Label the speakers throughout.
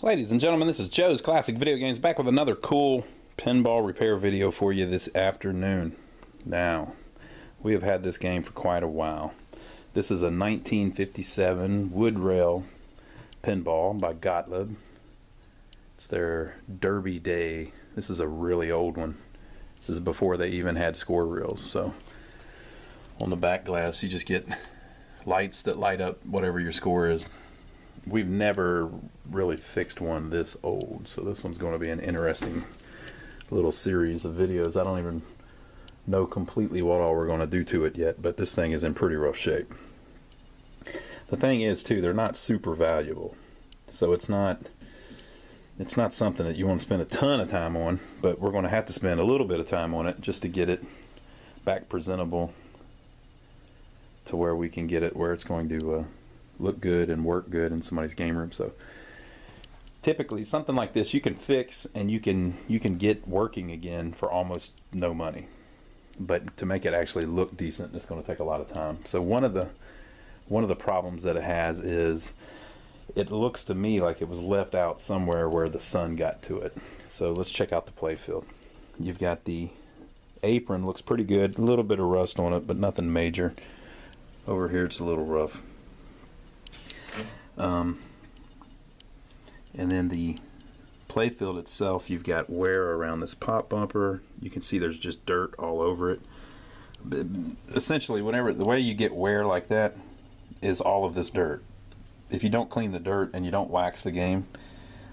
Speaker 1: Ladies and gentlemen, this is Joe's Classic Video Games back with another cool pinball repair video for you this afternoon. Now, we have had this game for quite a while. This is a 1957 wood rail pinball by Gottlieb. It's their Derby Day. This is a really old one. This is before they even had score reels. So on the back glass you just get lights that light up whatever your score is. We've never really fixed one this old, so this one's going to be an interesting little series of videos. I don't even know completely what all we're going to do to it yet, but this thing is in pretty rough shape. The thing is too, they're not super valuable, so it's not something that you want to spend a ton of time on, but we're going to have to spend a little bit of time on it just to get it back presentable to where we can get it where it's going to look good and work good in somebody's game room. So typically something like this you can fix and you can get working again for almost no money, but to make it actually look decent, it's going to take a lot of time. So one of the problems that it has is it looks to me like it was left out somewhere where the sun got to it. So let's check out the Playfield. You've got the apron, looks pretty good, a little bit of rust on it but nothing major. Over here it's a little rough. And then the Playfield itself, you've got wear around this pop bumper. You can see there's just dirt all over it. But essentially, the way you get wear like that is all of this dirt. If you don't clean the dirt and you don't wax the game,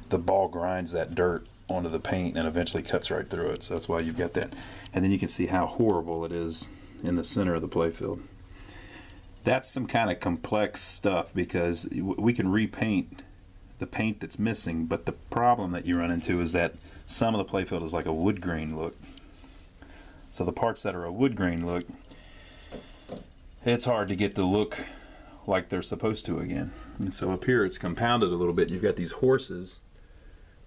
Speaker 1: the ball grinds that dirt onto the paint and eventually cuts right through it. So that's why you've got that. And then you can see how horrible it is in the center of the Playfield. That's some kind of complex stuff because we can repaint the paint that's missing, but the problem that you run into is that some of the Playfield is like a wood grain look. So the parts that are a wood grain look, it's hard to get the look like they're supposed to again. And so up here it's compounded a little bit. You've got these horses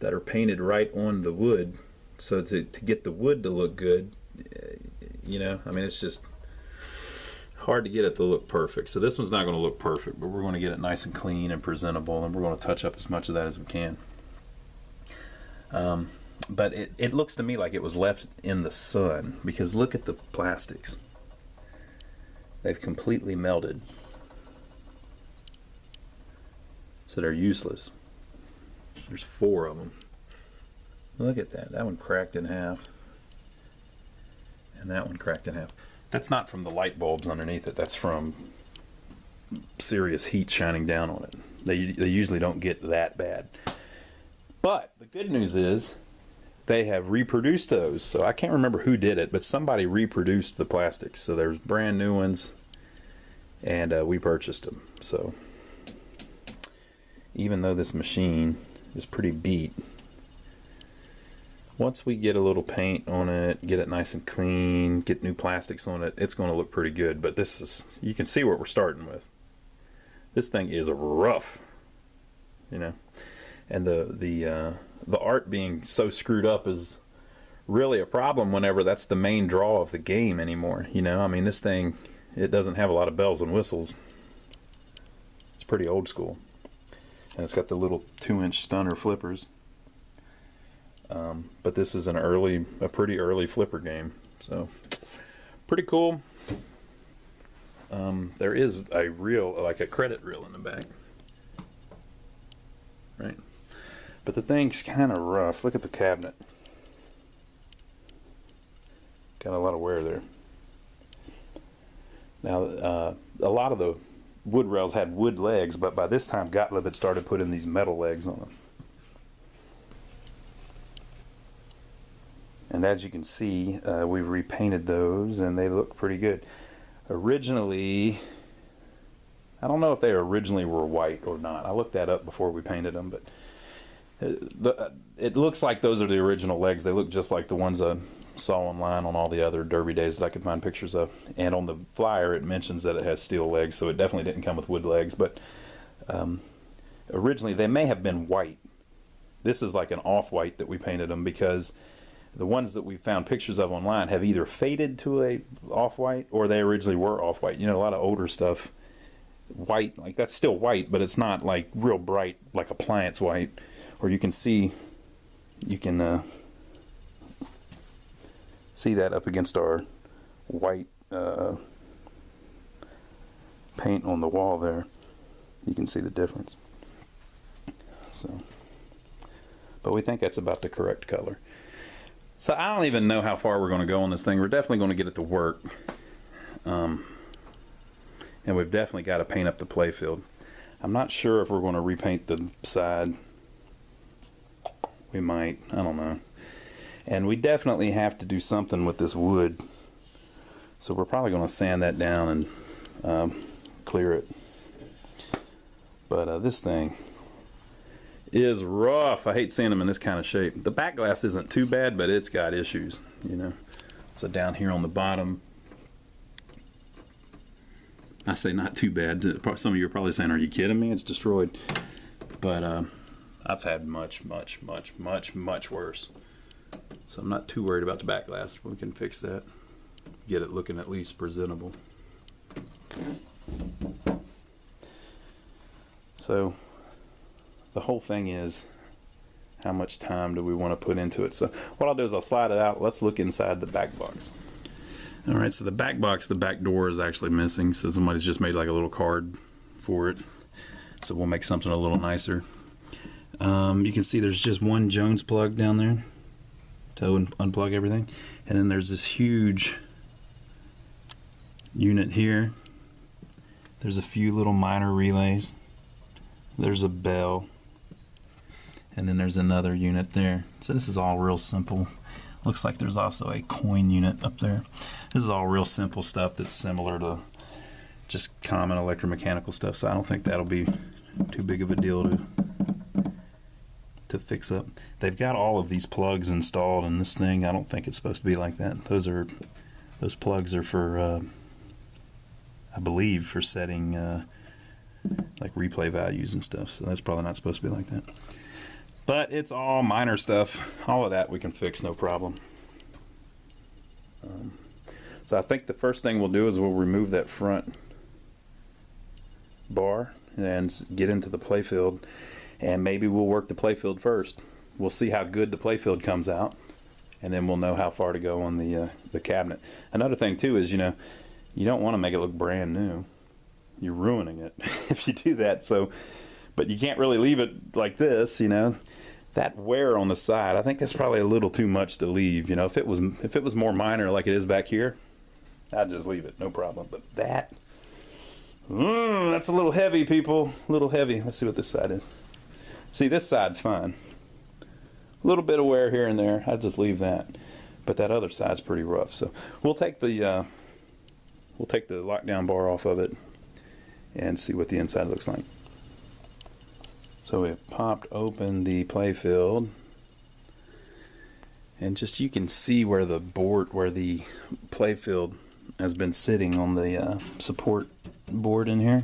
Speaker 1: that are painted right on the wood, so to get the wood to look good, I mean, it's just hard to get it to look perfect. So this one's not going to look perfect, but we're going to get it nice and clean and presentable, and we're going to touch up as much of that as we can. But it looks to me like it was left in the sun, because look at the plastics. They've completely melted. So they're useless. There's 4 of them. Look at that. That one cracked in half. And that one cracked in half. That's not from the light bulbs underneath it. That's from serious heat shining down on it. They usually don't get that bad. But the good news is they have reproduced those. So I can't remember who did it, but somebody reproduced the plastics. So there's brand new ones, and we purchased them. So even though this machine is pretty beat, once we get a little paint on it, get it nice and clean, get new plastics on it, it's going to look pretty good. But this is, you can see what we're starting with. This thing is rough, and the art being so screwed up is really a problem whenever that's the main draw of the game anymore. I mean, this thing, it doesn't have a lot of bells and whistles. It's pretty old school, and it's got the little 2-inch stunner flippers. But this is a pretty early flipper game, so pretty cool. There is a reel, like a credit reel in the back, right? But the thing's kind of rough. Look at the cabinet. Got a lot of wear there. Now, a lot of the wood rails had wood legs, but by this time Gottlieb had started putting these metal legs on them. And as you can see, we've repainted those and they look pretty good. Originally, I don't know if they originally were white or not. I looked that up before we painted them, but it looks like those are the original legs. They look just like the ones I saw online on all the other Derby Days that I could find pictures of. And on the flyer it mentions that it has steel legs, so it definitely didn't come with wood legs. But originally they may have been white. This is like an off-white that we painted them, because the ones that we found pictures of online have either faded to a off-white or they originally were off-white. A lot of older stuff, white, like that's still white, but it's not like real bright like appliance white. or you can see see that up against our white paint on the wall there. You can see the difference. So, but we think that's about the correct color. So I don't even know how far we're going to go on this thing. We're definitely going to get it to work. And we've definitely got to paint up the playfield. I'm not sure if we're going to repaint the side. We might. I don't know. And we definitely have to do something with this wood. So we're probably going to sand that down and clear it. But this thing is rough. I hate seeing them in this kind of shape. The back glass isn't too bad, but it's got issues, you know. So down here on the bottom, I say not too bad. Some of you are probably saying, are you kidding me? It's destroyed. But I've had much worse. So I'm not too worried about the back glass. We can fix that. Get it looking at least presentable. So the whole thing is, how much time do we want to put into it? So what I'll do is I'll slide it out. Let's look inside the back box. All right, so the back box, the back door is actually missing. So somebody's just made like a little card for it. So we'll make something a little nicer. You can see there's just one Jones plug down there to unplug everything. And then there's this huge unit here. There's a few little minor relays. There's a bell. And then there's another unit there. So this is all real simple. Looks like there's also a coin unit up there. This is all real simple stuff that's similar to just common electromechanical stuff. So I don't think that'll be too big of a deal to fix up. They've got all of these plugs installed in this thing. I don't think it's supposed to be like that. Those plugs are for I believe for setting like replay values and stuff. So that's probably not supposed to be like that. But it's all minor stuff. All of that we can fix, no problem. So I think the first thing we'll do is we'll remove that front bar and get into the playfield, and maybe we'll work the playfield first. We'll see how good the playfield comes out, and then we'll know how far to go on the cabinet. Another thing too is, you know, you don't want to make it look brand new. You're ruining it if you do that. So, but you can't really leave it like this, you know. That wear on the side, I think that's probably a little too much to leave. You know, if it was more minor like it is back here, I'd just leave it, no problem. But that, that's a little heavy, people. A little heavy. Let's see what this side is. See, this side's fine. A little bit of wear here and there. I'd just leave that. But that other side's pretty rough. So we'll take the lockdown bar off of it and see what the inside looks like. So we popped open the playfield, and just you can see where the playfield has been sitting on the support board in here,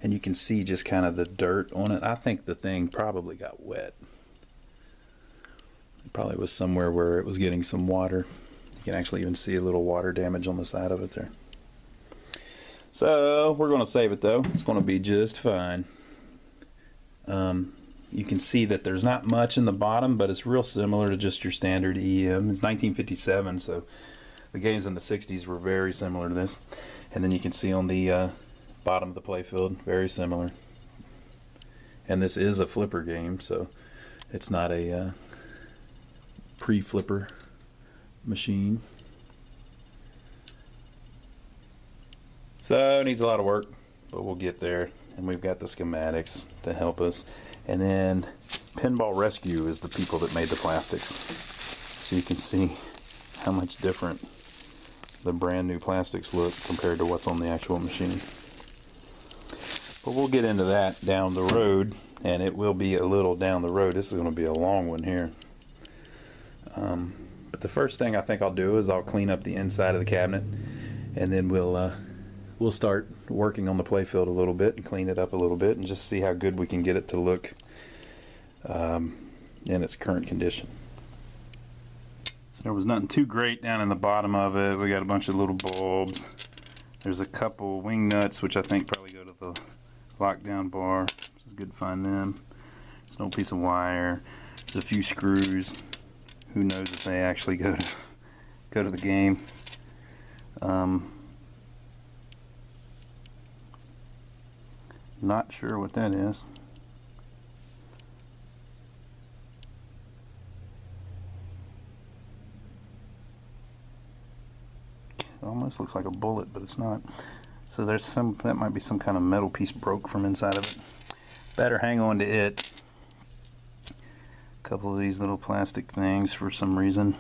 Speaker 1: and you can see just kind of the dirt on it. I think the thing probably got wet. It probably was somewhere where it was getting some water. You can actually even see a little water damage on the side of it there. So we're going to save it though. It's going to be just fine. You can see that there's not much in the bottom, but it's real similar to just your standard EM. It's 1957, so the games in the 60s were very similar to this. And then you can see on the bottom of the playfield, very similar. And this is a flipper game, so it's not a pre-flipper machine. So it needs a lot of work, but we'll get there. And we've got the schematics to help us. And then Pinball Rescue is the people that made the plastics. So you can see how much different the brand new plastics look compared to what's on the actual machine. But we'll get into that down the road, and it will be a little down the road. This is going to be a long one here. But the first thing I think I'll do is I'll clean up the inside of the cabinet, and then we'll start working on the playfield a little bit and clean it up a little bit and just see how good we can get it to look in its current condition. So there was nothing too great down in the bottom of it. We got a bunch of little bulbs. There's a couple wing nuts, which I think probably go to the lockdown bar. So it's good to find them. There's no piece of wire. There's a few screws. Who knows if they actually go to the game. Not sure what that is. It almost looks like a bullet, but it's not. So there's some, that might be some kind of metal piece broke from inside of it. Better hang on to it. A couple of these little plastic things for some reason.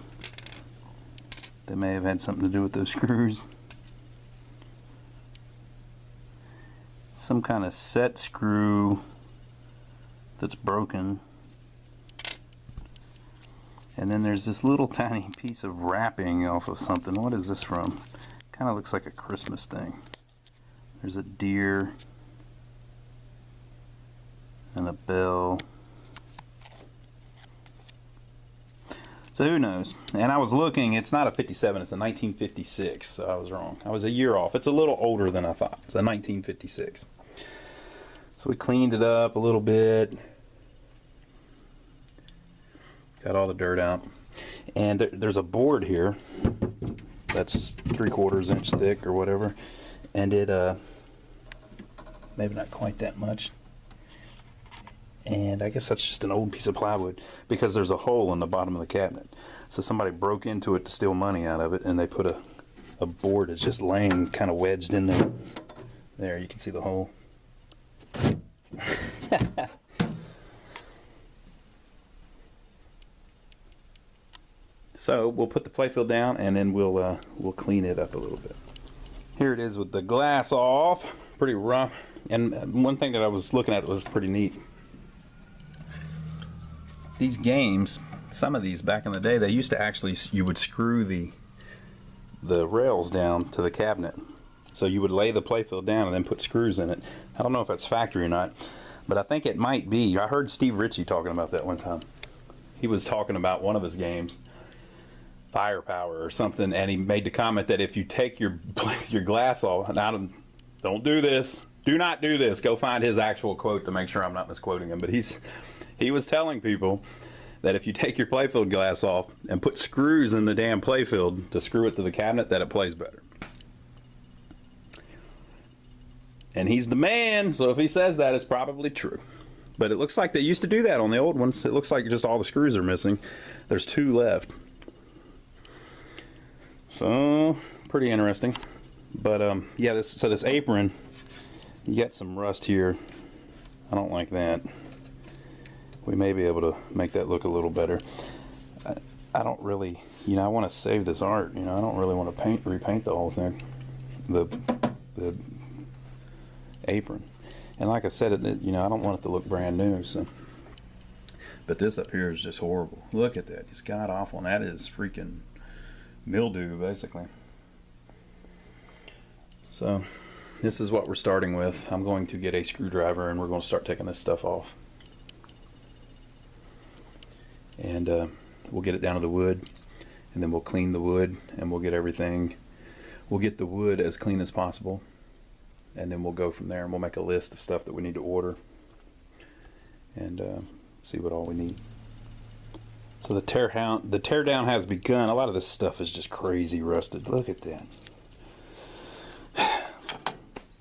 Speaker 1: They may have had something to do with those screws. Some kind of set screw that's broken. And then there's this little tiny piece of wrapping off of something. What is this from? Kind of looks like a Christmas thing. There's a deer and a bell. So who knows? And I was looking, it's not a 57, it's a 1956, so I was wrong. I was a year off. It's a little older than I thought. It's a 1956. So we cleaned it up a little bit. Got all the dirt out. And there's a board here that's 3/4 inch thick or whatever. And it, maybe not quite that much. And I guess that's just an old piece of plywood because there's a hole in the bottom of the cabinet. So somebody broke into it to steal money out of it, and they put a board that's just laying kind of wedged in there. There, you can see the hole. So we'll put the playfield down, and then we'll clean it up a little bit. Here it is with the glass off. Pretty rough. And one thing that I was looking at was pretty neat. These games, some of these back in the day, they used to actually, you would screw the rails down to the cabinet. So you would lay the playfield down and then put screws in it. I don't know if that's factory or not, but I think it might be. I heard Steve Ritchie talking about that one time. He was talking about one of his games, Firepower or something, and he made the comment that if you take your glass off, and don't do this, do not do this. Go find his actual quote to make sure I'm not misquoting him, but he was telling people that if you take your playfield glass off and put screws in the damn playfield to screw it to the cabinet, that it plays better. And he's the man, so if he says that, it's probably true. But it looks like they used to do that on the old ones. It looks like just all the screws are missing. There's 2 left. So, pretty interesting. But yeah, this apron, you got some rust here. I don't like that. We may be able to make that look a little better. I don't really, I want to save this art. I don't really want to repaint the whole thing, the apron. And like I said, I don't want it to look brand new. So, but this up here is just horrible. Look at that. It's god awful, and that is freaking mildew, basically. So, this is what we're starting with. I'm going to get a screwdriver, and we're going to start taking this stuff off. And we'll get it down to the wood, and then we'll clean the wood, and we'll get the wood as clean as possible, and then we'll go from there, and we'll make a list of stuff that we need to order and see what all we need. So the teardown has begun. A lot of this stuff is just crazy rusted. Look at that.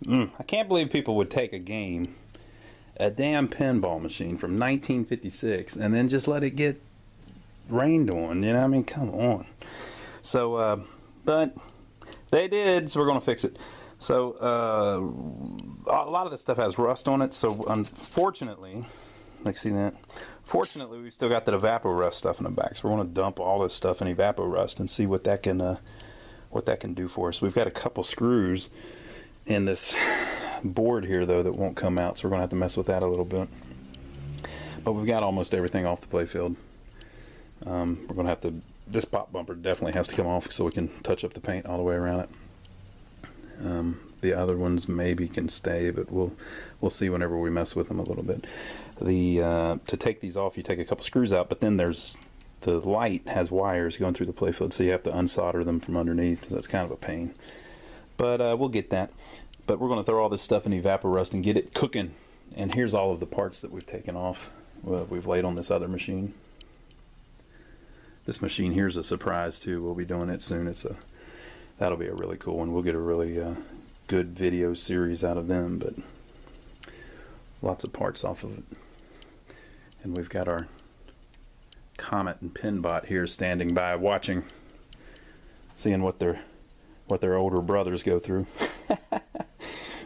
Speaker 1: I can't believe people would take a damn pinball machine from 1956 and then just let it get rained on. I mean, come on. So, but they did, so we're going to fix it. So, a lot of this stuff has rust on it, so unfortunately, like, see that? Fortunately, we've still got that evapor-rust stuff in the back, so we're going to dump all this stuff in evapor-rust and see what that can do for us. We've got a couple screws in this board here, though, that won't come out, so we're going to have to mess with that a little bit. But we've got almost everything off the playfield. We're going to have to, this pop bumper definitely has to come off so we can touch up the paint all the way around it. The other ones maybe can stay, but we'll see whenever we mess with them a little bit. To take these off, you take a couple screws out, but then the light has wires going through the playfield, so you have to unsolder them from underneath. So that's kind of a pain. But we'll get that. But we're going to throw all this stuff in evapor-rust and get it cooking. And here's all of the parts that we've taken off. we've laid on this other machine. This machine here is a surprise too. We'll be doing it soon. That'll be a really cool one. We'll get a really good video series out of them, but lots of parts off of it. And we've got our Comet and Pinbot here standing by watching, seeing what their older brothers go through.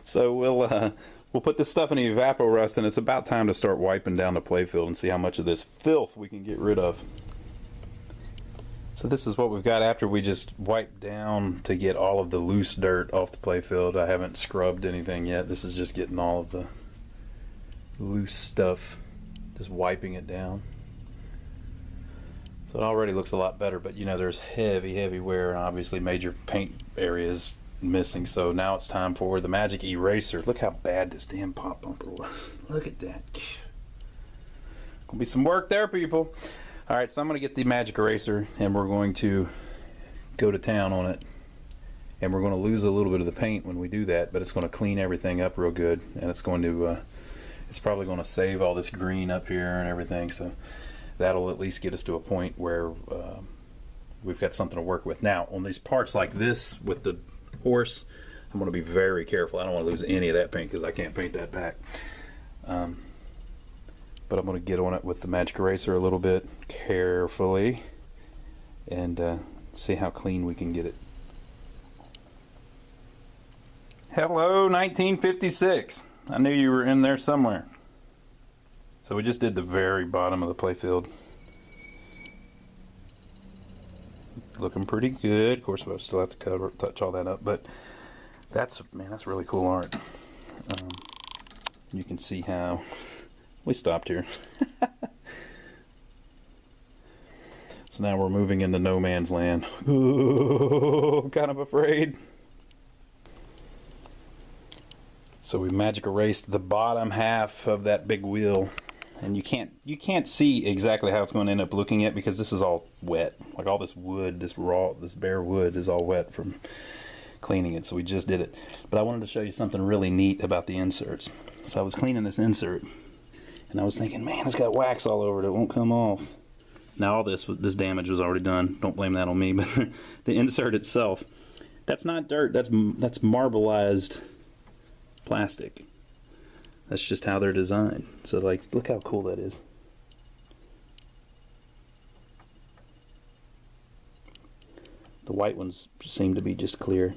Speaker 1: So we'll put this stuff in the evaporust, and it's about time to start wiping down the playfield and see how much of this filth we can get rid of. So this is what we've got after we just wiped down to get all of the loose dirt off the playfield. I haven't scrubbed anything yet. This is just getting all of the loose stuff, just wiping it down. So it already looks a lot better, but you know, there's heavy wear and obviously major paint areas missing. So now it's time for the magic eraser. Look how bad this damn pop bumper was. Look at that. Gonna be some work there, people. All right, so I'm gonna get the magic eraser and we're going to go to town on it, and we're going to lose a little bit of the paint when we do that, but it's going to clean everything up real good, and it's going to it's probably going to save all this green up here and everything. So that'll at least get us to a point where we've got something to work with. Now on these parts like this with the horse, I'm going to be very careful. I don't want to lose any of that paint because I can't paint that back. But I'm going to get on it with the magic eraser a little bit carefully and see how clean we can get it. Hello 1956. I knew you were in there somewhere. So we just did the very bottom of the playfield. Looking pretty good. Of course we'll still have to touch all that up, but that's really cool art. You can see how we stopped here. So now we're moving into no man's land. Ooh, kind of afraid. So we magic erased the bottom half of that big wheel, and you can't see exactly how it's going to end up looking yet because this is all wet. Like all this wood, this bare wood is all wet from cleaning it. So we just did it. But I wanted to show you something really neat about the inserts. So I was cleaning this insert, and I was thinking, man, it's got wax all over it. It won't come off. Now all this damage was already done. Don't blame that on me. But the insert itself, that's not dirt. That's marbleized plastic. That's just how they're designed. So like, look how cool that is. The white ones seem to be just clear,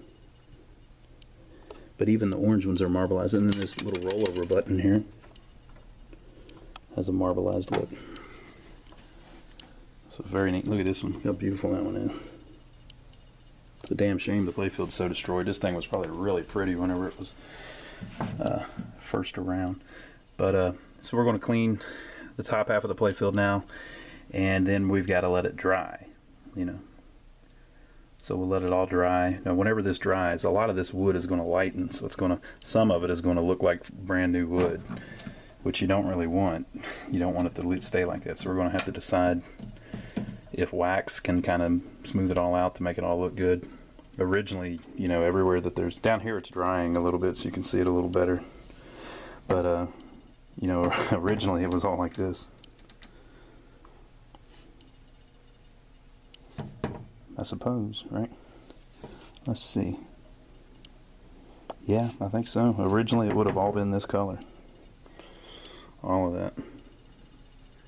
Speaker 1: but even the orange ones are marbleized. And then this little rollover button here has a marbleized lip. So very neat. Look at this one. Look how beautiful that one is. It's a damn shame the playfield's so destroyed. This thing was probably really pretty whenever it was first around. But so we're going to clean the top half of the playfield now, and then we've got to let it dry, you know. So we'll let it all dry. Now whenever this dries, a lot of this wood is going to lighten, so some of it is going to look like brand new wood, which you don't really want. You don't want it to stay like that. So we're going to have to decide if wax can kind of smooth it all out to make it all look good. Originally, you know, everywhere that there's, down here it's drying a little bit so you can see it a little better. But, you know, originally it was all like this. I suppose, right? Let's see. Yeah, I think so. Originally it would have all been this color. All of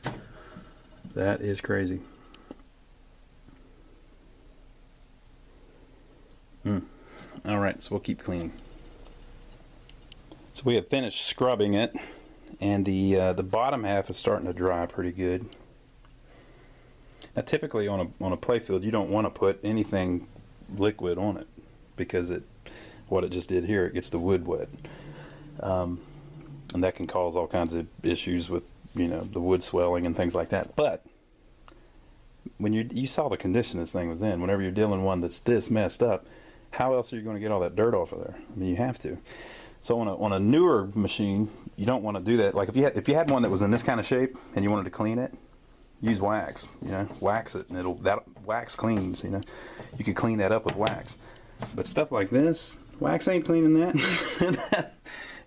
Speaker 1: that. That is crazy. Alright, so we'll keep cleaning. So we have finished scrubbing it, and the bottom half is starting to dry pretty good. Now typically on a playfield you don't want to put anything liquid on it because what it just did here, it gets the wood wet. And that can cause all kinds of issues with, you know, the wood swelling and things like that. But when you saw the condition this thing was in, whenever you're dealing one that's this messed up, how else are you going to get all that dirt off of there? I mean, you have to. So on a newer machine, you don't want to do that. Like if you had one that was in this kind of shape and you wanted to clean it, use wax. You know, wax it, and that wax cleans. You know, you could clean that up with wax. But stuff like this, wax ain't cleaning that.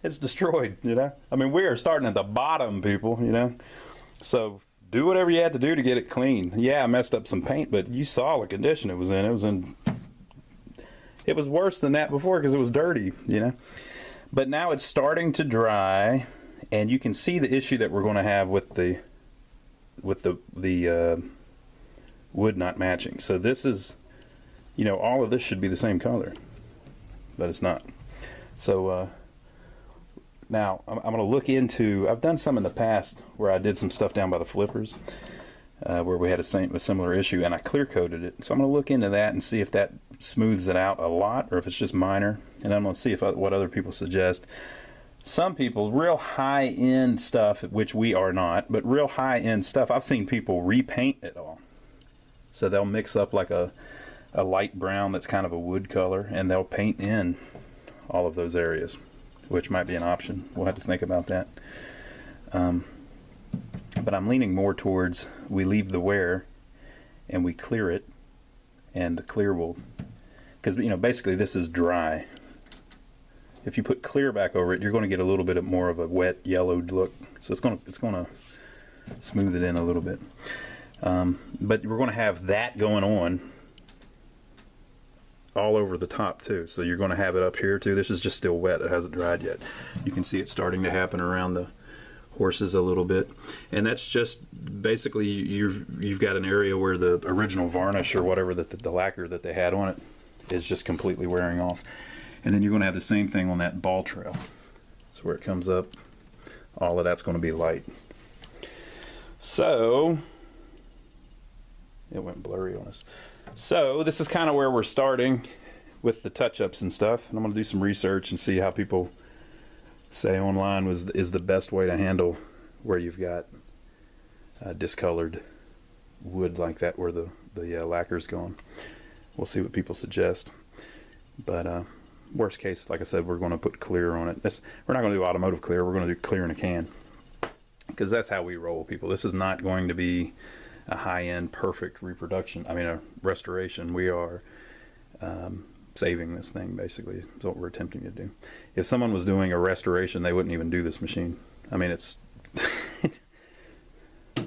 Speaker 1: It's destroyed. You know, I mean, we are starting at the bottom, people. You know, So do whatever you had to do to get it clean. Yeah, I messed up some paint, but you saw the condition it was in. It was worse than that before because it was dirty, you know. But now it's starting to dry, and you can see the issue that we're going to have with the wood not matching. So this is, you know, all of this should be the same color, but it's not. So now I'm going to look into, I've done some in the past where I did some stuff down by the flippers where we had a similar issue, and I clear coated it. So I'm going to look into that and see if that smooths it out a lot or if it's just minor, and I'm going to see what other people suggest. Some people, real high-end stuff, which we are not, but real high-end stuff, I've seen people repaint it all. So they'll mix up like a light brown that's kind of a wood color, and they'll paint in all of those areas, which might be an option. We'll have to think about that. But I'm leaning more towards we leave the wear and we clear it, and the clear will, because, you know, basically this is dry. If you put clear back over it, you're going to get a little bit more of a wet yellowed look. So it's going to smooth it in a little bit. But we're going to have that going on all over the top too. So you're going to have it up here too. This is just still wet. It hasn't dried yet. You can see it starting to happen around the horses a little bit, and that's just basically you've got an area where the original varnish or whatever that the lacquer that they had on it is just completely wearing off. And then you're going to have the same thing on that ball trail. So where it comes up, all of that's going to be light. So it went blurry on us. So this is kind of where we're starting with the touch-ups and stuff, and I'm going to do some research and see how people say online is the best way to handle where you've got discolored wood like that where the lacquer's gone. We'll see what people suggest. But worst case, like I said, we're going to put clear on it. We're not going to do automotive clear. We're going to do clear in a can, because that's how we roll, people. This is not going to be a high-end perfect reproduction. I mean, a restoration. We are saving this thing, basically, is what we're attempting to do. If someone was doing a restoration, they wouldn't even do this machine. I mean, it's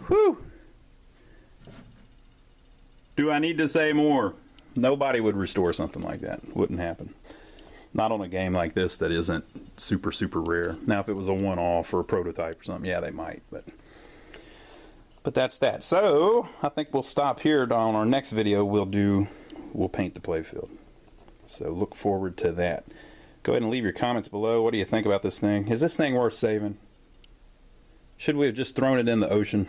Speaker 1: whew. Do I need to say more? Nobody would restore something like that. Wouldn't happen. Not on a game like this that isn't super, super rare. Now, if it was a one-off or a prototype or something, yeah, they might, but that's that. So I think we'll stop here. On our next video, we'll paint the playfield. So look forward to that. Go ahead and leave your comments below. What do you think about this thing? Is this thing worth saving? Should we have just thrown it in the ocean?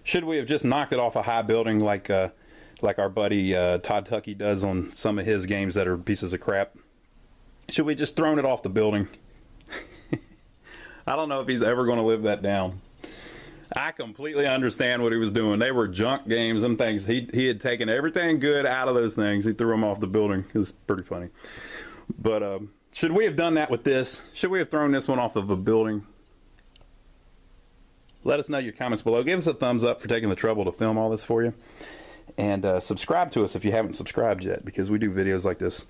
Speaker 1: Should we have just knocked it off a high building like our buddy Todd Tuckey does on some of his games that are pieces of crap? Should we just thrown it off the building? I don't know if he's ever going to live that down. I completely understand what he was doing. They were junk games and things. He had taken everything good out of those things. He threw them off the building. It was pretty funny. But should we have done that with this? Should we have thrown this one off of a building? Let us know your comments below. Give us a thumbs up for taking the trouble to film all this for you. And subscribe to us if you haven't subscribed yet, because we do videos like this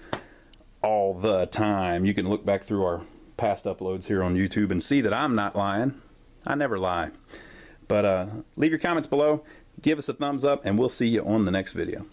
Speaker 1: all the time. You can look back through our past uploads here on YouTube and see that I'm not lying. I never lie. But leave your comments below, give us a thumbs up, and we'll see you on the next video.